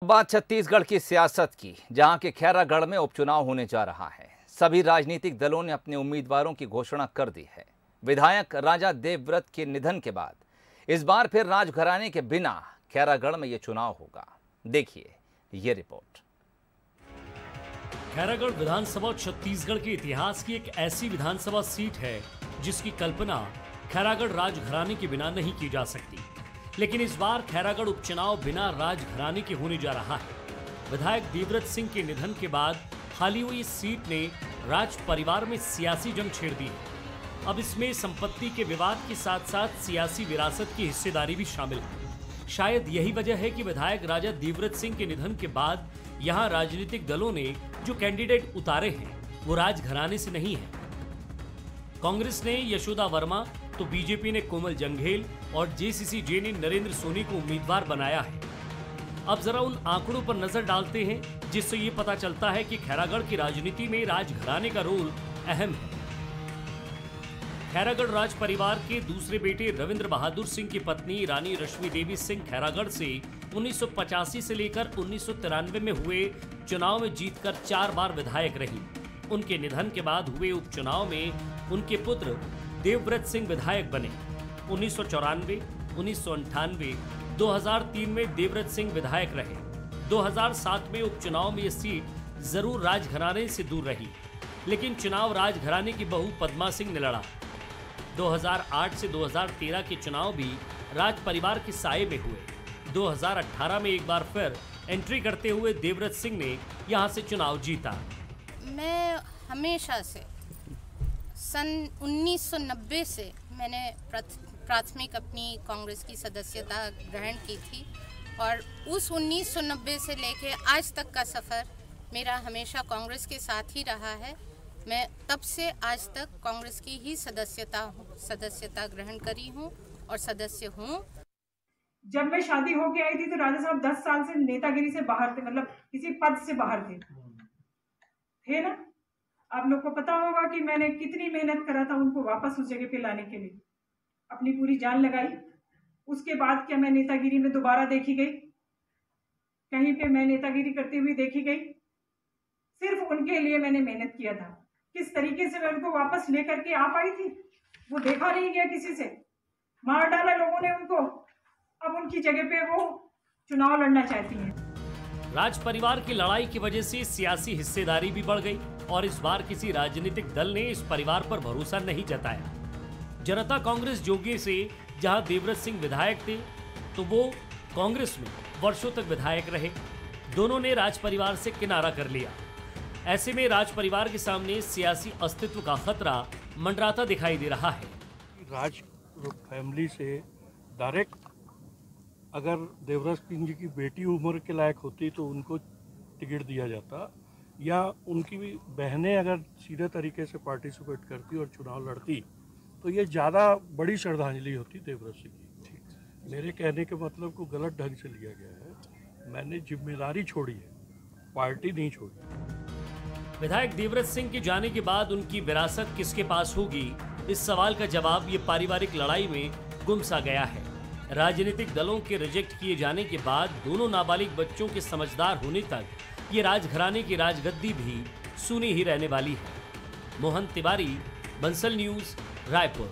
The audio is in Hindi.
बात छत्तीसगढ़ की सियासत की, जहां के खैरागढ़ में उपचुनाव होने जा रहा है। सभी राजनीतिक दलों ने अपने उम्मीदवारों की घोषणा कर दी है। विधायक राजा देवव्रत के निधन के बाद इस बार फिर राजघराने के बिना खैरागढ़ में यह चुनाव होगा। देखिए ये रिपोर्ट। खैरागढ़ विधानसभा छत्तीसगढ़ के इतिहास की एक ऐसी विधानसभा सीट है जिसकी कल्पना खैरागढ़ राजघराने के बिना नहीं की जा सकती। लेकिन इस बार खैरागढ़ उपचुनाव बिना राजघराने के होने जा रहा है। विधायक देवव्रत सिंह के निधन के बाद खाली हुई इस सीट ने राज परिवार में सियासी जंग छेड़ दी है। अब इसमें संपत्ति के विवाद के साथ साथ सियासी विरासत की हिस्सेदारी भी शामिल है। शायद यही वजह है कि विधायक राजा देवव्रत सिंह के निधन के बाद यहाँ राजनीतिक दलों ने जो कैंडिडेट उतारे हैं वो राजघराने से नहीं है। कांग्रेस ने यशोदा वर्मा तो बीजेपी ने कोमल जंघेल और जेसीसी-जे ने नरेंद्र सोनी को उम्मीदवार बनाया है। अब जरा उन आंकड़ों पर नजर डालते हैं जिससे ये पता चलता है कि खैरागढ़ की राजनीति में राजघराने का रोल अहम है। खैरागढ़ राज परिवार के दूसरे बेटे रविंद्र बहादुर सिंह की पत्नी रानी रश्मि देवी सिंह खैरागढ़ से 1985 से लेकर 1993 में हुए चुनाव में जीतकर 4 बार विधायक रही। उनके निधन के बाद हुए उपचुनाव में उनके पुत्र देवव्रत सिंह विधायक बने। 1994, 1998, 2003 में देवव्रत सिंह विधायक रहे। 2007 में उपचुनाव में ये सीट जरूर राजघराने से दूर रही, लेकिन चुनाव राजघराने की बहू पद्मा सिंह ने लड़ा। 2008 से 2013 के चुनाव भी राज परिवार के साये में हुए। 2018 में एक बार फिर एंट्री करते हुए देवव्रत सिंह ने यहां से चुनाव जीता। मैं हमेशा से सन 1990 से मैंने प्राथमिक अपनी कांग्रेस की सदस्यता ग्रहण की थी और उस 1990 से लेके आज तक का सफ़र मेरा हमेशा कांग्रेस के साथ ही रहा है। मैं तब से आज तक कांग्रेस की ही सदस्यता ग्रहण करी हूँ और सदस्य हूँ। जब मैं शादी होके आई थी तो राजा साहब 10 साल से नेतागिरी से बाहर थे, मतलब किसी पद से बाहर थे ना। आप लोग को पता होगा कि मैंने कितनी मेहनत करा था उनको वापस उस जगह पे लाने के लिए, अपनी पूरी जान लगाई। उसके बाद क्या मैं नेतागिरी में दोबारा देखी गई? कहीं पे मैं नेतागिरी करती हुई देखी गई? सिर्फ उनके लिए मैंने मेहनत किया था। किस तरीके से मैं उनको वापस लेकर के आ पाई थी वो देखा नहीं गया किसी से। मार डाला लोगों ने उनको। अब उनकी जगह पे वो चुनाव लड़ना चाहती हैं। राज परिवार की लड़ाई की वजह से सियासी हिस्सेदारी भी बढ़ गई और इस बार किसी राजनीतिक दल ने इस परिवार पर भरोसा नहीं जताया। जनता कांग्रेस जोगी से जहां देवव्रत सिंह विधायक थे तो वो कांग्रेस में वर्षों तक विधायक रहे। दोनों ने राज परिवार से किनारा कर लिया। ऐसे में राज परिवार के सामने सियासी अस्तित्व का खतरा मंडराता दिखाई दे रहा है। राज फैमिली से डायरेक्ट अगर देवव्रत सिंह जी की बेटी उम्र के लायक होती तो उनको टिकट दिया जाता, या उनकी भी बहनें अगर सीधे तरीके से पार्टिसिपेट करती और चुनाव लड़ती तो ये ज़्यादा बड़ी श्रद्धांजलि होती देवव्रत सिंह जी। मेरे कहने के मतलब को गलत ढंग से लिया गया है। मैंने जिम्मेदारी छोड़ी है, पार्टी नहीं छोड़ी। विधायक देवव्रत सिंह के जाने के बाद उनकी विरासत किसके पास होगी, इस सवाल का जवाब ये पारिवारिक लड़ाई में गुम सा गया है। राजनीतिक दलों के रिजेक्ट किए जाने के बाद दोनों नाबालिग बच्चों के समझदार होने तक ये राजघराने की राजगद्दी भी सुनी ही रहने वाली है। मोहन तिवारी, बंसल न्यूज़, रायपुर।